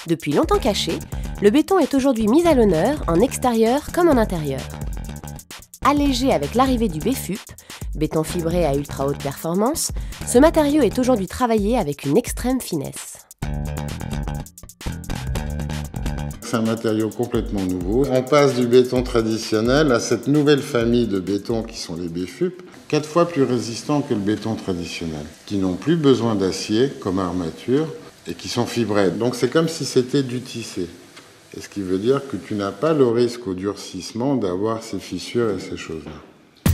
Depuis longtemps caché, le béton est aujourd'hui mis à l'honneur en extérieur comme en intérieur. Allégé avec l'arrivée du BFUP, béton fibré à ultra haute performance, ce matériau est aujourd'hui travaillé avec une extrême finesse. C'est un matériau complètement nouveau. On passe du béton traditionnel à cette nouvelle famille de béton qui sont les BFUP, 4 fois plus résistants que le béton traditionnel, qui n'ont plus besoin d'acier comme armature et qui sont fibrés. Donc c'est comme si c'était du tissé. Et ce qui veut dire que tu n'as pas le risque au durcissement d'avoir ces fissures et ces choses-là.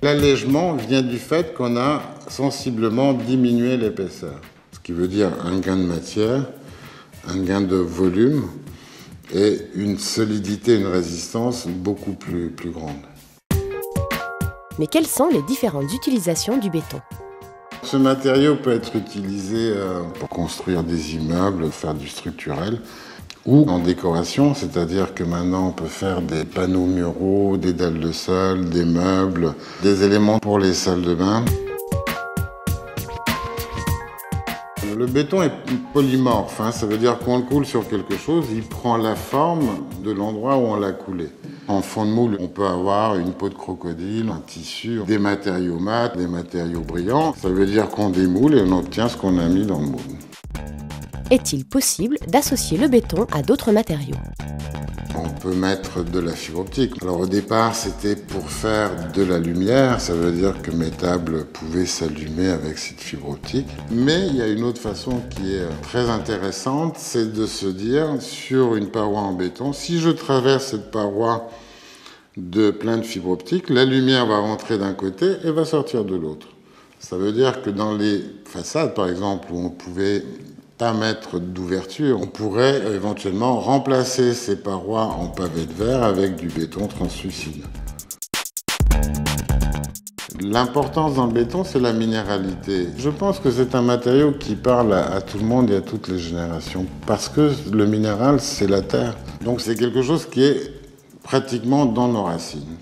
L'allègement vient du fait qu'on a sensiblement diminué l'épaisseur. Ce qui veut dire un gain de matière, un gain de volume et une solidité, une résistance beaucoup plus grande. Mais quelles sont les différentes utilisations du béton ? Ce matériau peut être utilisé pour construire des immeubles, faire du structurel, ou en décoration, c'est-à-dire que maintenant on peut faire des panneaux muraux, des dalles de sol, des meubles, des éléments pour les salles de bain. Le béton est polymorphe, ça veut dire qu'on le coule sur quelque chose, il prend la forme de l'endroit où on l'a coulé. En fond de moule, on peut avoir une peau de crocodile, un tissu, des matériaux mat, des matériaux brillants. Ça veut dire qu'on démoule et on obtient ce qu'on a mis dans le moule. Est-il possible d'associer le béton à d'autres matériaux ? On peut mettre de la fibre optique. Alors au départ, c'était pour faire de la lumière. Ça veut dire que mes tables pouvaient s'allumer avec cette fibre optique. Mais il y a une autre façon qui est très intéressante, c'est de se dire, sur une paroi en béton, si je traverse cette paroi de plein de fibres optiques, la lumière va rentrer d'un côté et va sortir de l'autre. Ça veut dire que dans les façades, par exemple, où on pouvait pas mettre d'ouverture, on pourrait éventuellement remplacer ces parois en pavé de verre avec du béton translucide. L'importance dans le béton, c'est la minéralité. Je pense que c'est un matériau qui parle à tout le monde et à toutes les générations, parce que le minéral, c'est la terre. Donc c'est quelque chose qui est pratiquement dans nos racines.